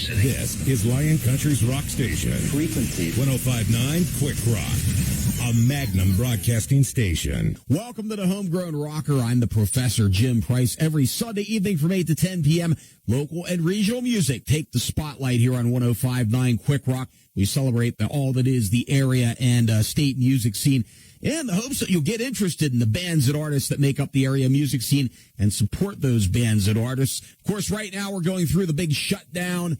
This is Lion Country's rock station. Frequency 105.9 Qwik Rock, a Magnum broadcasting station. Welcome to the Homegrown Rocker. I'm the Professor Jim Price. Every Sunday evening from 8 to 10 p.m., local and regional music take the spotlight here on 105.9 Qwik Rock. We celebrate all that is the area and state music scene in the hopes that you'll get interested in the bands and artists that make up the area music scene and support those bands and artists. Of course, right now we're going through the big shutdown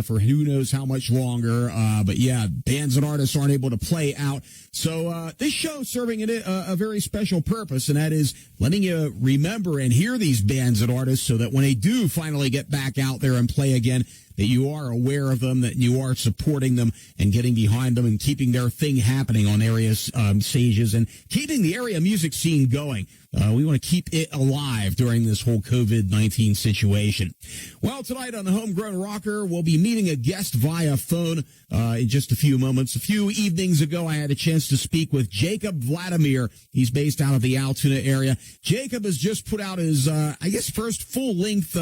for who knows how much longer. But yeah, bands and artists aren't able to play out. So this show is serving a very special purpose, and that is letting you remember and hear these bands and artists so that when they do finally get back out there and play again, that you are aware of them, that you are supporting them and getting behind them and keeping their thing happening on area stages and keeping the area music scene going. We want to keep it alive during this whole COVID-19 situation. Well, tonight on the Homegrown Rocker, we'll be meeting a guest via phone in just a few moments. A few evenings ago, I had a chance to speak with Jakob Vladimir. He's based out of the Altoona area. Jakob has just put out his, first full-length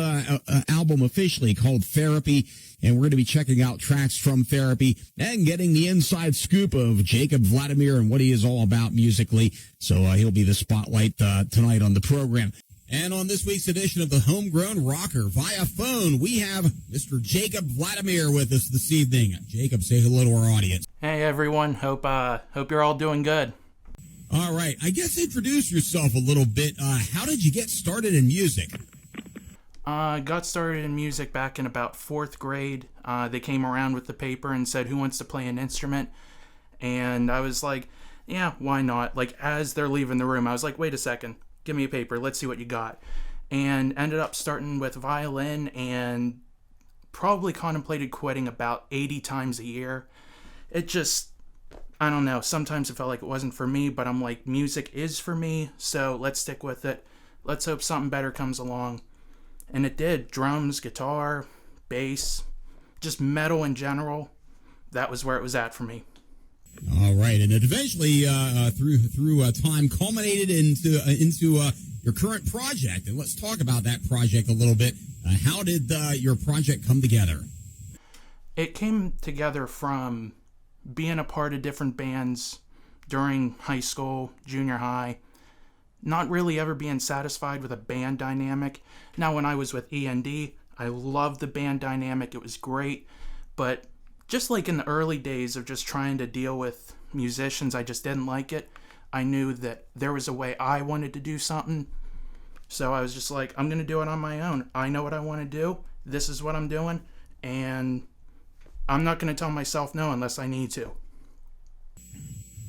album officially called Therapy. And we're going to be checking out tracks from Therapy and getting the inside scoop of Jakob Vladimir and what he is all about musically. So he'll be the spotlight tonight on the program. And on this week's edition of the Homegrown Rocker, via phone, we have Mr. Jakob Vladimir with us this evening. Jakob, say hello to our audience. Hey, everyone. Hope you're all doing good. All right. I guess introduce yourself a little bit. How did you get started in music? Got started in music back in about 4th grade. They came around with the paper and said, who wants to play an instrument? And I was like, yeah, why not? Like, as they're leaving the room, I was like, wait a second, give me a paper, let's see what you got. And ended up starting with violin and probably contemplated quitting about 80 times a year. It just, I don't know, sometimes it felt like it wasn't for me, but I'm like, music is for me, so let's stick with it. Let's hope something better comes along. And it did. Drums, guitar, bass, just metal in general. That was where it was at for me. All right, and it eventually, through time, culminated into your current project. And let's talk about that project a little bit. How did your project come together? It came together from being a part of different bands during high school, junior high. Not really ever being satisfied with a band dynamic. Now, when I was with END, I loved the band dynamic. It was great. But just like in the early days of just trying to deal with musicians, I just didn't like it. I knew that there was a way I wanted to do something. So I was just like, I'm going to do it on my own. I know what I want to do. This is what I'm doing. And I'm not going to tell myself no unless I need to.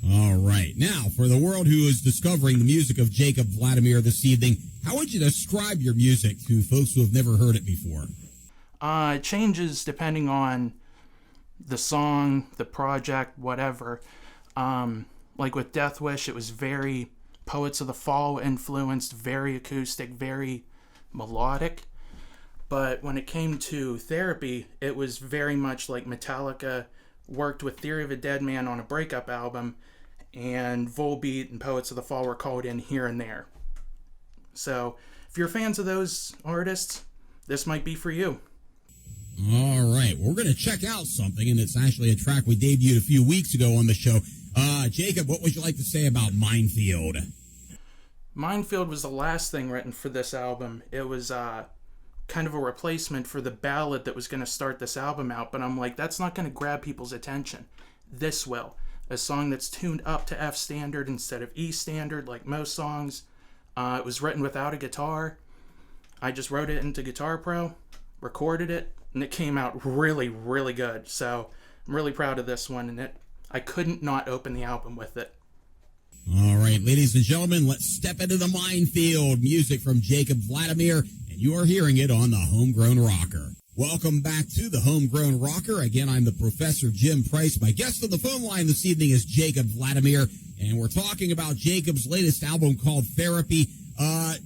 All right. Now, for the world who is discovering the music of Jakob Vladimir this evening, how would you describe your music to folks who have never heard it before? It changes depending on the song, the project, whatever. Like with Death Wish, it was very Poets of the Fall influenced, very acoustic, very melodic. But when it came to Therapy, it was very much like Metallica worked with Theory of a Dead Man on a breakup album, and Volbeat and Poets of the Fall were called in here and there. So, if you're fans of those artists, this might be for you. All right, we're going to check out something, and it's actually a track we debuted a few weeks ago on the show. Jakob, what would you like to say about Minefield? Minefield was the last thing written for this album. It was kind of a replacement for the ballad that was going to start this album out, but I'm like, that's not going to grab people's attention. This will. A song that's tuned up to F standard instead of E standard, like most songs. It was written without a guitar. I just wrote it into Guitar Pro, recorded it, and it came out really, really good. So I'm really proud of this one, and I couldn't not open the album with it. All right, ladies and gentlemen, let's step into the Minefield. Music from Jakob Vladimir, and you are hearing it on the Homegrown Rocker. Welcome back to the Homegrown Rocker. Again, I'm the Professor Jim Price. My guest on the phone line this evening is Jakob Vladimir, and we're talking about Jakob's latest album called Therapy.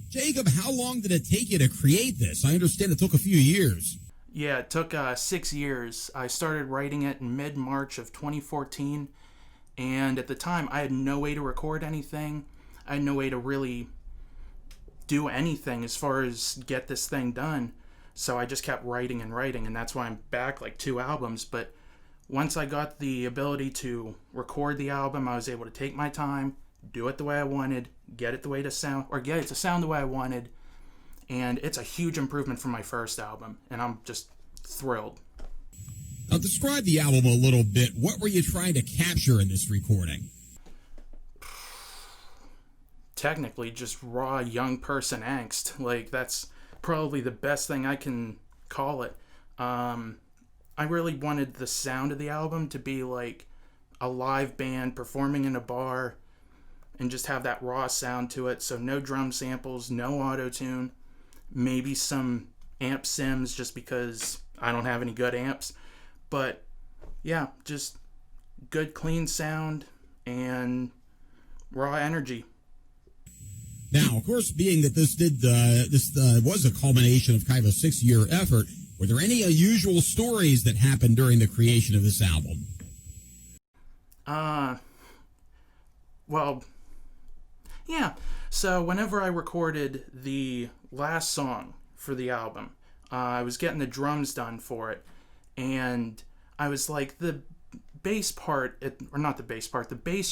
Jakob, how long did it take you to create this? I understand it took a few years. Yeah, it took 6 years. I started writing it in mid-March of 2014, and at the time, I had no way to record anything. I had no way to really do anything as far as get this thing done. So I just kept writing and writing, and that's why I'm back like 2 albums. But once I got the ability to record the album, I was able to take my time, do it the way I wanted, get it to sound the way I wanted, and it's a huge improvement from my first album, and I'm just thrilled. Now, describe the album a little bit. What were you trying to capture in this recording? Technically, just raw young person angst. Like, that's probably the best thing I can call it. I really wanted the sound of the album to be like a live band performing in a bar and just have that raw sound to it. So no drum samples, no auto-tune, maybe some amp sims just because I don't have any good amps. But yeah, just good clean sound and raw energy. Now, of course, being that this was a culmination of kind of a 6-year effort, were there any unusual stories that happened during the creation of this album? Well, yeah. So whenever I recorded the last song for the album, I was getting the drums done for it, and I was like, the bass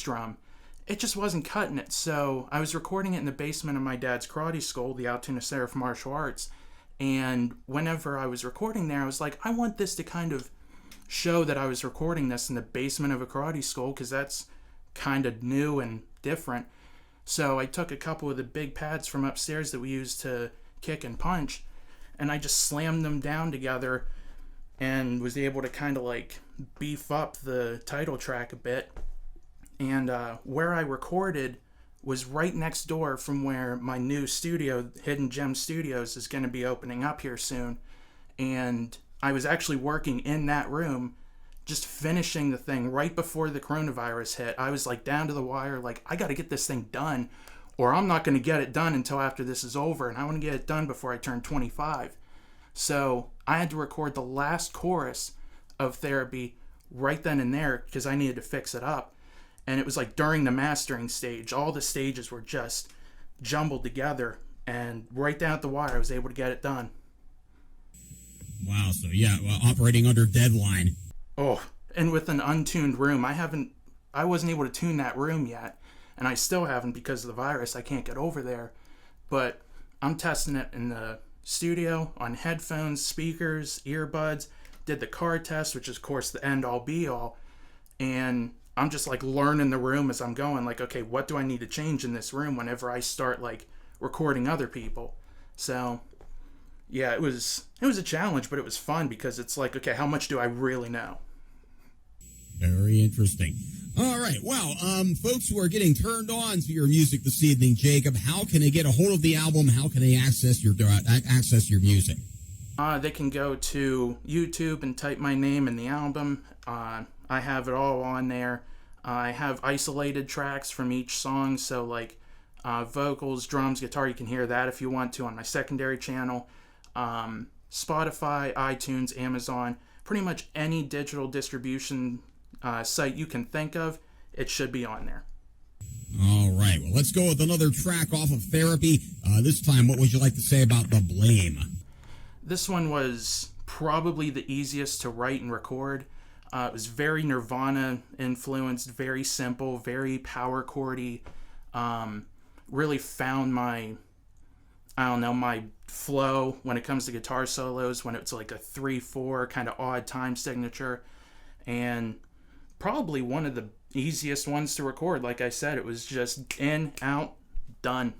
drum, it just wasn't cutting it. So I was recording it in the basement of my dad's karate school, the Altoona Center for Martial Arts. And whenever I was recording there, I was like, I want this to kind of show that I was recording this in the basement of a karate school, because that's kind of new and different. So I took a couple of the big pads from upstairs that we used to kick and punch, and I just slammed them down together and was able to kind of like beef up the title track a bit. And where I recorded was right next door from where my new studio, Hidden Gem Studios, is going to be opening up here soon. And I was actually working in that room, just finishing the thing right before the coronavirus hit. I was like down to the wire, like, I got to get this thing done, or I'm not going to get it done until after this is over, and I want to get it done before I turn 25. So I had to record the last chorus of Therapy right then and there because I needed to fix it up. And it was like during the mastering stage, all the stages were just jumbled together, and right down at the wire, I was able to get it done. Wow, so yeah, well, operating under deadline. Oh, and with an untuned room, I wasn't able to tune that room yet, and I still haven't because of the virus. I can't get over there, but I'm testing it in the studio on headphones, speakers, earbuds, did the car test, which is of course the end all be all, and I'm just like learning the room as I'm going, like, okay, what do I need to change in this room whenever I start like recording other people? So yeah, it was a challenge, but it was fun because it's like, okay, how much do I really know? Very interesting. All right, well, folks who are getting turned on to your music this evening, Jacob, how can they get a hold of the album? How can they access your music? They can go to YouTube and type my name in the album. I have it all on there. I have isolated tracks from each song, so like vocals, drums, guitar, you can hear that if you want to on my secondary channel. Spotify, iTunes, Amazon, pretty much any digital distribution site you can think of, it should be on there. All right, well, let's go with another track off of Therapy. This time, what would you like to say about The Blame? This one was probably the easiest to write and record. It was very Nirvana influenced, very simple, very power chordy. Really found my flow when it comes to guitar solos, when it's like a 3/4 kind of odd time signature, and probably one of the easiest ones to record. Like I said, it was just in, out, done.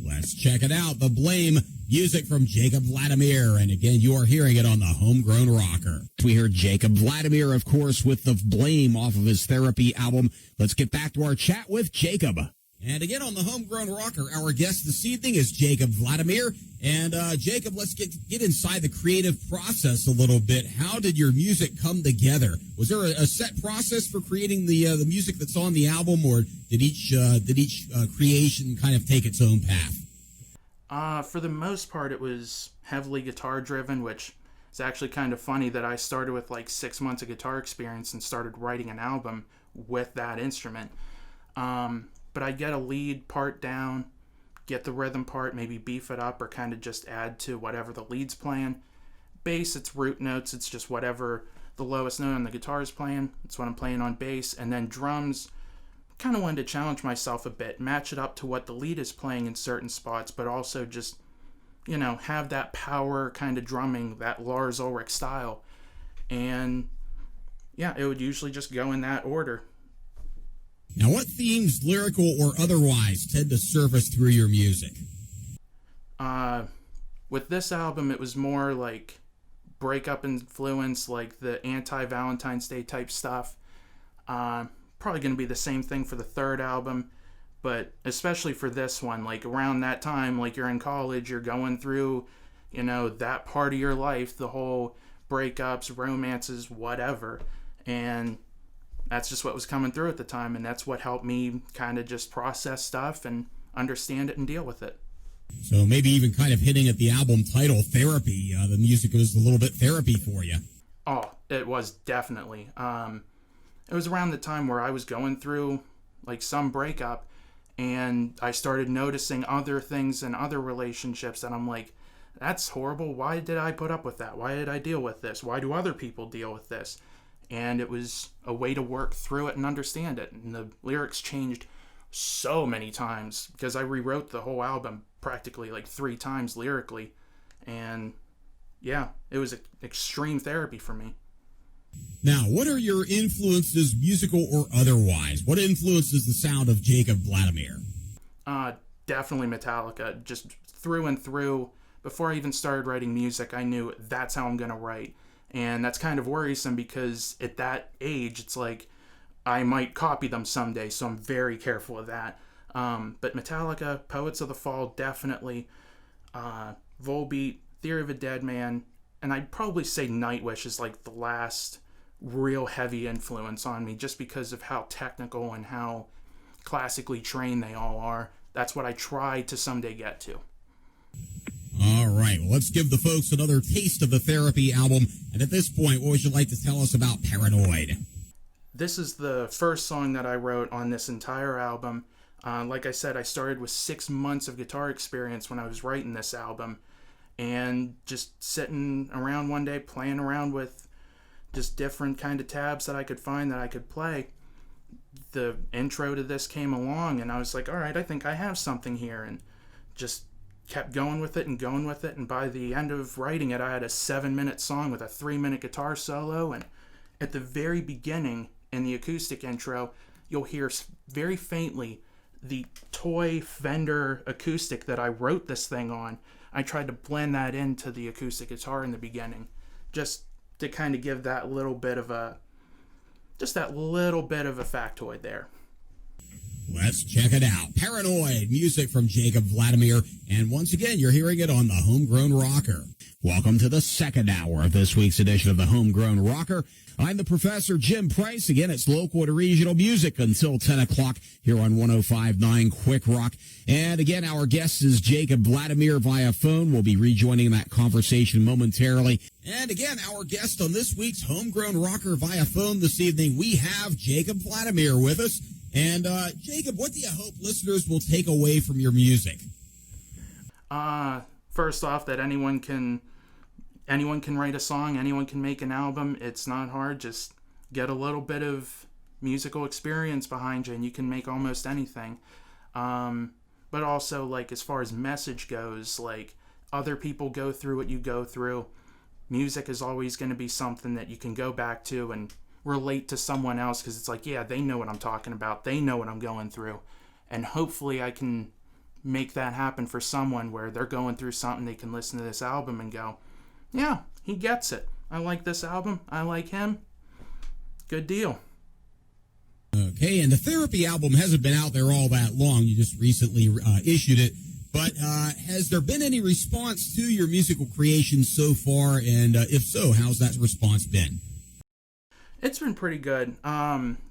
Let's check it out. The Blame, music from Jakob Vladimir. And again, you are hearing it on the Homegrown Rocker. We hear Jakob Vladimir, of course, with The Blame off of his Therapy album. Let's get back to our chat with Jakob. And again, on the Homegrown Rocker, our guest this evening is Jakob Vladimir. And Jakob, let's get inside the creative process a little bit. How did your music come together? Was there a set process for creating the music that's on the album, or did each creation kind of take its own path? For the most part, it was heavily guitar driven, which is actually kind of funny that I started with like 6 months of guitar experience and started writing an album with that instrument. But I'd get a lead part down, get the rhythm part, maybe beef it up or kind of just add to whatever the lead's playing. Bass, it's root notes, it's just whatever the lowest note on the guitar is playing. It's what I'm playing on bass. And then drums, kind of wanted to challenge myself a bit, match it up to what the lead is playing in certain spots, but also just, have that power kind of drumming, that Lars Ulrich style. And yeah, it would usually just go in that order. Now, what themes, lyrical or otherwise, tend to surface through your music? With this album, it was more like breakup influence, like the anti-Valentine's Day type stuff. Probably going to be the same thing for the third album, but especially for this one, like around that time, like you're in college, you're going through, that part of your life, the whole breakups, romances, whatever. And that's just what was coming through at the time, and that's what helped me kind of just process stuff and understand it and deal with it. So maybe even kind of hitting at the album title, Therapy. The music was a little bit therapy for you. Oh, it was definitely. It was around the time where I was going through like some breakup, and I started noticing other things and other relationships, and I'm like, that's horrible. Why did I put up with that? Why did I deal with this? Why do other people deal with this? And it was a way to work through it and understand it. And the lyrics changed so many times because I rewrote the whole album practically like 3 times lyrically. And yeah, it was extreme therapy for me. Now, what are your influences, musical or otherwise? What influences the sound of Jakob Vladimir? Definitely Metallica. Just through and through. Before I even started writing music, I knew that's how I'm going to write. And that's kind of worrisome because at that age, it's like I might copy them someday, so I'm very careful of that. But Metallica, Poets of the Fall, definitely. Volbeat, Theory of a Dead Man, and I'd probably say Nightwish is like the last real heavy influence on me just because of how technical and how classically trained they all are. That's what I try to someday get to. All right, well, let's give the folks another taste of the Therapy album. And at this point, what would you like to tell us about Paranoid? This is the first song that I wrote on this entire album. Like I said, I started with 6 months of guitar experience when I was writing this album. And just sitting around one day, playing around with just different kind of tabs that I could find that I could play. The intro to this came along, and I was like, all right, I think I have something here. And just kept going with it. And by the end of writing it, I had a 7-minute song with a 3-minute guitar solo. And at the very beginning, in the acoustic intro, you'll hear very faintly the toy Fender acoustic that I wrote this thing on. I tried to blend that into the acoustic guitar in the beginning, just to kind of give that little bit of a factoid there. Let's check it out. Paranoid, music from Jakob Vladimir. And once again, you're hearing it on the Homegrown Rocker. Welcome to the second hour of this week's edition of the Homegrown Rocker. I'm the Professor Jim Price. Again, it's local and regional music until 10 o'clock here on 105.9 Qwik Rock. And again, our guest is Jakob Vladimir via phone. We'll be rejoining that conversation momentarily. And again, our guest on this week's Homegrown Rocker via phone this evening, we have Jakob Vladimir with us. And Jakob, what do you hope listeners will take away from your music? First off, that anyone can write a song, anyone can make an album. It's not hard. Just get a little bit of musical experience behind you, and you can make almost anything. But also, like, as far as message goes, like, other people go through what you go through. Music is always going to be something that you can go back to and relate to someone else, because it's like, yeah, they know what I'm talking about. They know what I'm going through. And hopefully I can make that happen for someone where they're going through something. They can listen to this album and go, yeah, he gets it. I like this album. I like him. Good deal. Okay, and the Therapy album hasn't been out there all that long. You just recently issued it. But has there been any response to your musical creation so far? And if so, how's that response been? It's been pretty good.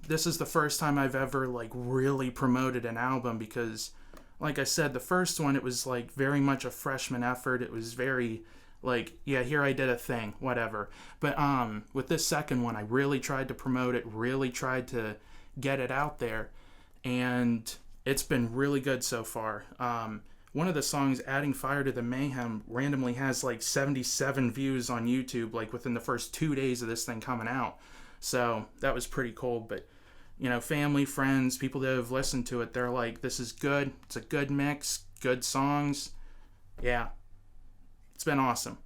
This is the first time I've ever really promoted an album because, like I said, the first one, it was very much a freshman effort. It was very yeah, here I did a thing, whatever. But with this second one, I really tried to promote it, really tried to get it out there, and it's been really good so far. one of the songs, Adding Fire to the Mayhem, randomly has like 77 views on YouTube, like within the first 2 days of this thing coming out. So that was pretty cool. But, you know, family, friends, people that have listened to it, they're like, this is good. It's a good mix, good songs. Yeah, it's been awesome.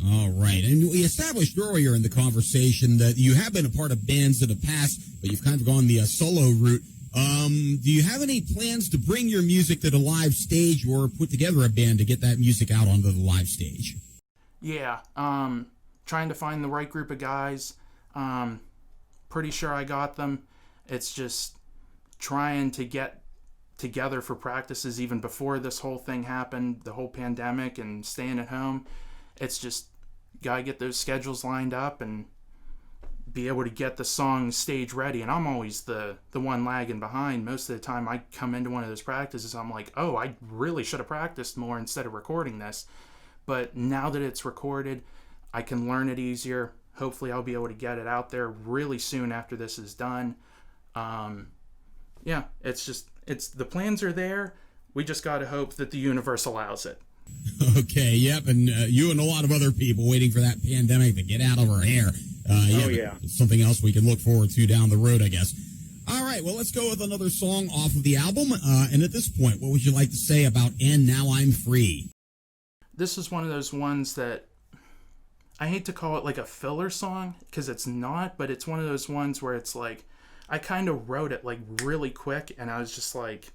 All right. And we established earlier in the conversation that you have been a part of bands in the past, but you've kind of gone the solo route. Do you have any plans to bring your music to the live stage or put together a band to get that music out onto the live stage? Yeah, trying to find the right group of guys. Pretty sure I got them. It's just trying to get together for practices even before this whole thing happened, the whole pandemic and staying at home. It's just gotta get those schedules lined up and be able to get the song stage ready. And I'm always the one lagging behind. Most of the time I come into one of those practices, I'm like, oh, I really should have practiced more instead of recording this. But now that it's recorded, I can learn it easier. Hopefully I'll be able to get it out there really soon after this is done. Yeah, it's the plans are there. We just got to hope that the universe allows it. Okay, yep, and you and a lot of other people waiting for that pandemic to get out of our hair. Yeah. It's something else we can look forward to down the road, I guess. All right, well, let's go with another song off of the album. And at this point, what would you like to say about And Now I'm Free? This is one of those ones that I hate to call it like a filler song, because it's not, but it's one of those ones where it's like, I kind of wrote it like really quick, and I was just like,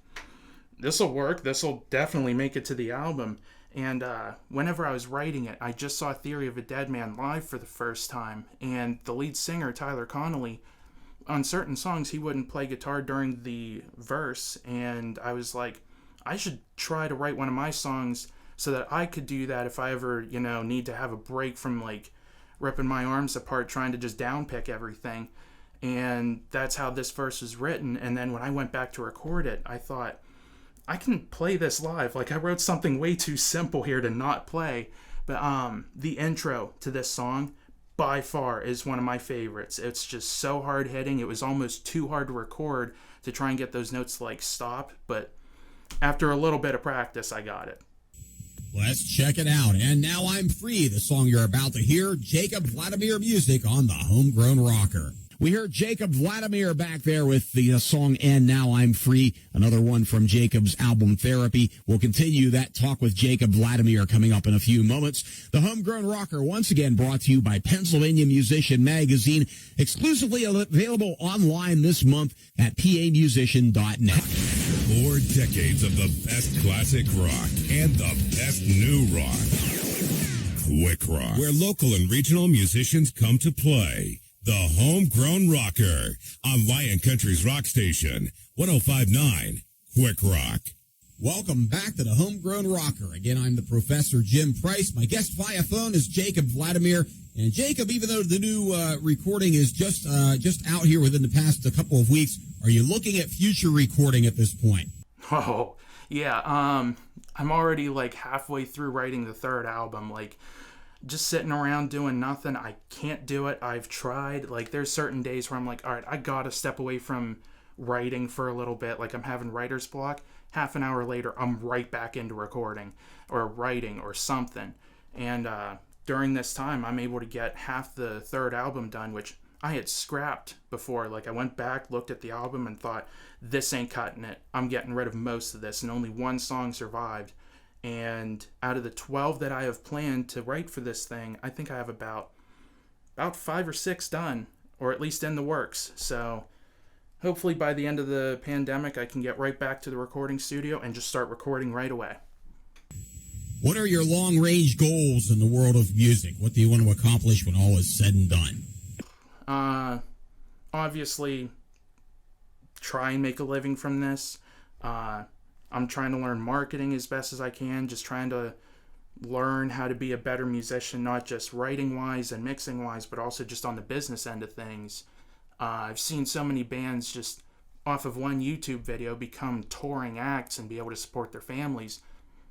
this'll work, this'll definitely make it to the album. And whenever I was writing it, I just saw Theory of a Dead Man live for the first time. And the lead singer, Tyler Connolly, on certain songs, he wouldn't play guitar during the verse. And I was like, I should try to write one of my songs so that I could do that if I ever, you know, need to have a break from like ripping my arms apart trying to just downpick everything. And that's how this verse was written. And then when I went back to record it, I thought, I can play this live. Like, I wrote something way too simple here to not play. But the intro to this song, by far, is one of my favorites. It's just so hard-hitting. It was almost too hard to record to try and get those notes to, like, stop. But after a little bit of practice, I got it. Let's check it out. And Now I'm Free, the song you're about to hear, Jakob Vladimir music on the Homegrown Rocker. We heard Jakob Vladimir back there with the song And Now I'm Free, another one from Jakob's album Therapy. We'll continue that talk with Jakob Vladimir coming up in a few moments. The Homegrown Rocker, once again brought to you by Pennsylvania Musician Magazine, exclusively available online this month at pamusician.net. 4 decades of the best classic rock and the best new rock. Qwik Rock, where local and regional musicians come to play. The Homegrown Rocker on Lion Country's rock station, 105.9 Qwik Rock. Welcome back to the Homegrown Rocker. Again, I'm the Professor Jim Price. My guest via phone is Jakob Vladimir. And Jakob, even though the new recording is just out here within the past couple of weeks, are you looking at future recording at this point? Oh, yeah. I'm already like halfway through writing the third album. Like, just sitting around doing nothing, I can't do it. I've tried. Like, there's certain days where I'm like, all right, I gotta step away from writing for a little bit. Like, I'm having writer's block. Half an hour later, I'm right back into recording or writing or something. And during this time, I'm able to get half the third album done, which I had scrapped before. Like, I went back, looked at the album, and thought, this ain't cutting it. I'm getting rid of most of this, and only one song survived. And out of the 12 that I have planned to write for this thing, I think I have about 5 or 6 done, or at least in the works. So hopefully by the end of the pandemic, I can get right back to the recording studio and just start recording right away. What are your long-range goals in the world of music? What do you want to accomplish when all is said and done? Obviously, try and make a living from this. I'm trying to learn marketing as best as I can, just trying to learn how to be a better musician, not just writing-wise and mixing-wise, but also just on the business end of things. I've seen so many bands just off of one YouTube video become touring acts and be able to support their families.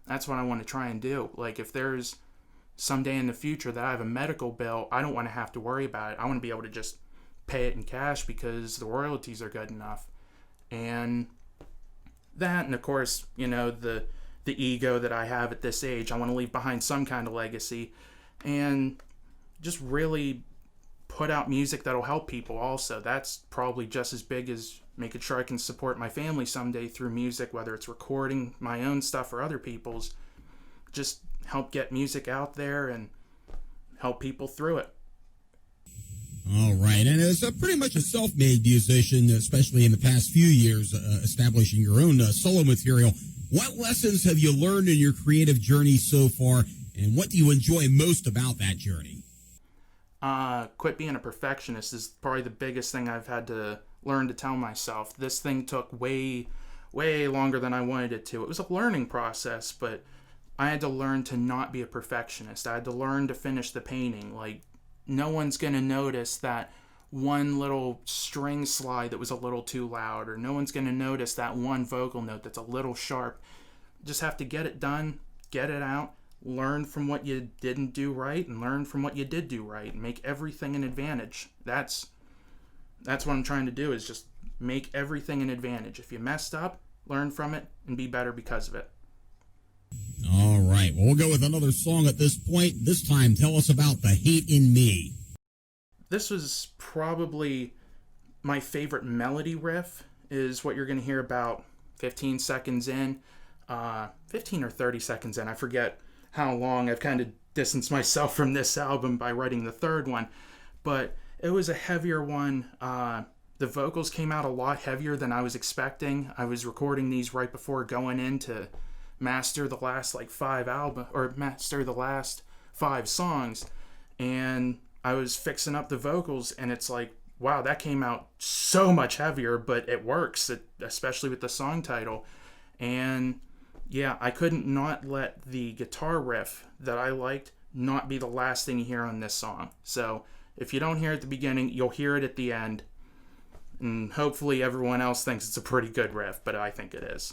That's what I want to try and do. Like, if there's someday in the future that I have a medical bill, I don't want to have to worry about it. I want to be able to just pay it in cash because the royalties are good enough. And that, and of course, you know, the the ego that I have at this age. I want to leave behind some kind of legacy and just really put out music that'll help people also. That's probably just as big as making sure I can support my family someday through music, whether it's recording my own stuff or other people's. Just help get music out there and help people through it. All right, and as pretty much a self-made musician, especially in the past few years, establishing your own solo material, what lessons have you learned in your creative journey so far, and what do you enjoy most about that journey? Quit being a perfectionist is probably the biggest thing I've had to learn to tell myself. This thing took way, way longer than I wanted it to. It was a learning process, but I had to learn to not be a perfectionist. I had to learn to finish the painting. Like, no one's going to notice that one little string slide that was a little too loud, or no one's going to notice that one vocal note that's a little sharp. Just have to get it done, get it out, learn from what you didn't do right, and learn from what you did do right, and make everything an advantage. That's what I'm trying to do, is just make everything an advantage. If you messed up, learn from it and be better because of it. All right, well, we'll go with another song at this point. This time, tell us about The Hate in Me. This was probably my favorite melody riff, is what you're going to hear about 15 seconds in. 15 or 30 seconds in, I forget how long. I've kind of distanced myself from this album by writing the third one, but it was a heavier one. The vocals came out a lot heavier than I was expecting. I was recording these right before going in to master the last master the last 5 songs, and I was fixing up the vocals, and it's like, wow, that came out so much heavier, but it works, especially with the song title. And yeah, I couldn't not let the guitar riff that I liked not be the last thing you hear on this song. So if you don't hear it at the beginning, you'll hear it at the end, and hopefully everyone else thinks it's a pretty good riff, but I think it is.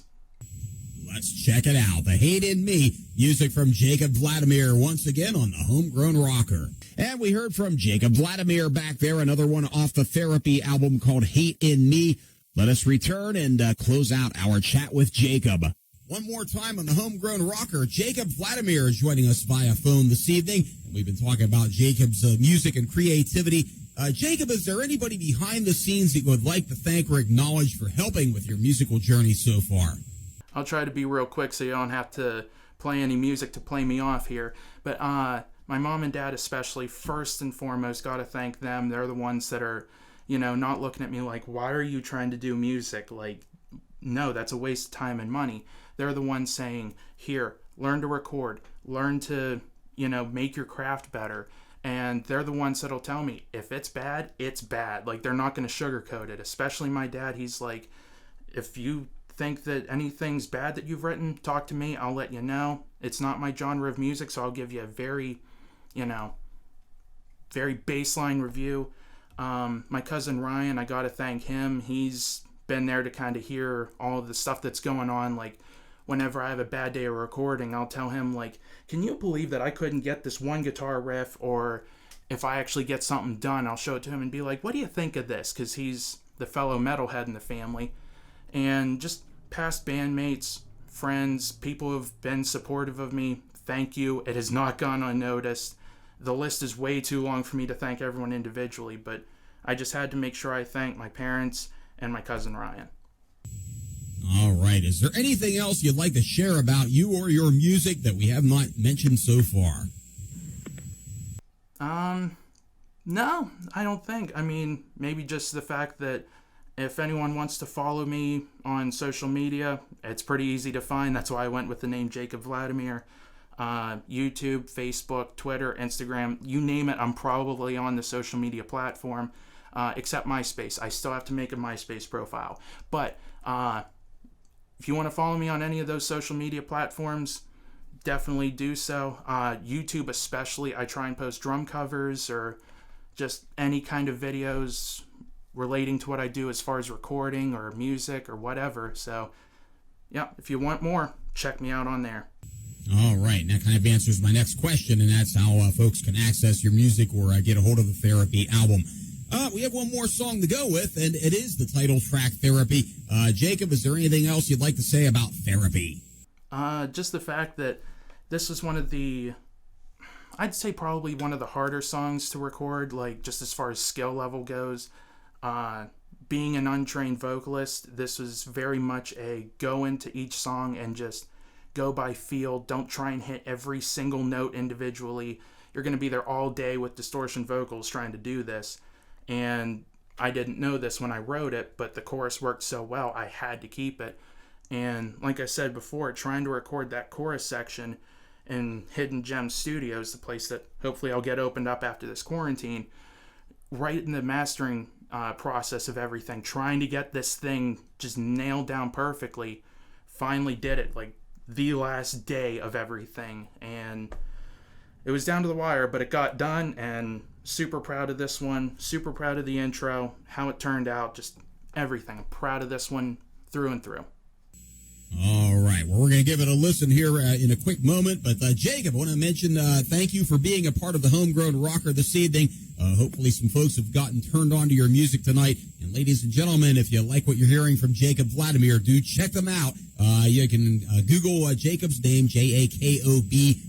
Let's check it out. The Hate in Me, music from Jakob Vladimir, once again on the Homegrown Rocker. And we heard from Jakob Vladimir back there, another one off the Therapy album called Hate in Me. Let us return and close out our chat with Jakob. One more time on the Homegrown Rocker, Jakob Vladimir is joining us via phone this evening. We've been talking about Jakob's music and creativity. Jakob, is there anybody behind the scenes that you would like to thank or acknowledge for helping with your musical journey so far? I'll try to be real quick so you don't have to play any music to play me off here. But my mom and dad especially, first and foremost, got to thank them. They're the ones that are, not looking at me like, why are you trying to do music? Like, no, that's a waste of time and money. They're the ones saying, here, learn to record, learn to, make your craft better. And they're the ones that'll tell me, if it's bad, it's bad. Like, they're not going to sugarcoat it. Especially my dad. He's like, if you think that anything's bad that you've written, talk to me, I'll let you know. It's not my genre of music, so I'll give you a very baseline review. My cousin Ryan, I gotta thank him. He's been there to kind of hear all of the stuff that's going on. Like, whenever I have a bad day of recording, I'll tell him, like, can you believe that I couldn't get this one guitar riff? Or if I actually get something done, I'll show it to him and be like, what do you think of this? Because he's the fellow metalhead in the family. And just past bandmates, friends, people who've been supportive of me, thank you. It has not gone unnoticed. The list is way too long for me to thank everyone individually, but I just had to make sure I thank my parents and my cousin Ryan. All right. Is there anything else you'd like to share about you or your music that we have not mentioned so far? No, I don't think. I mean, maybe just the fact that if anyone wants to follow me on social media, it's pretty easy to find. That's why I went with the name Jakob Vladimir. YouTube, Facebook, Twitter, Instagram, you name it, I'm probably on the social media platform, except MySpace. I still have to make a MySpace profile. But if you want to follow me on any of those social media platforms, definitely do so. YouTube especially, I try and post drum covers or just any kind of videos relating to what I do as far as recording or music or whatever. So, yeah, if you want more, check me out on there. All right, and that kind of answers my next question, and that's how folks can access your music or get a hold of the Therapy album. We have one more song to go with, and it is the title track, Therapy. Jakob, is there anything else you'd like to say about Therapy? Just the fact that this was one of the, I'd say probably one of the harder songs to record, like just as far as skill level goes. Being an untrained vocalist, this was very much a go into each song and just go by feel. Don't try and hit every single note individually. You're going to be there all day with distortion vocals trying to do this. And I didn't know this when I wrote it, but the chorus worked so well, I had to keep it. And like I said before, trying to record that chorus section in Hidden Gem Studios, the place that hopefully I'll get opened up after this quarantine, right in the mastering process of everything, trying to get this thing just nailed down perfectly, finally did it, like the last day of everything. And it was down to the wire, but it got done, and super proud of this one, super proud of the intro, how it turned out, just everything. I'm proud of this one through and through. All right. Well, we're going to give it a listen here in a quick moment. But, Jacob, I want to mention thank you for being a part of the Homegrown Rocker this evening. Hopefully some folks have gotten turned on to your music tonight. And, ladies and gentlemen, if you like what you're hearing from Jakob Vladimir, do check them out. You can Google Jacob's name, Jakob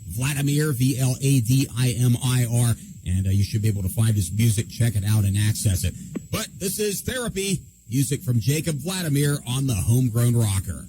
Vladimir, Vladimir. And you should be able to find his music, check it out, and access it. But this is Therapy, music from Jakob Vladimir on the Homegrown Rocker.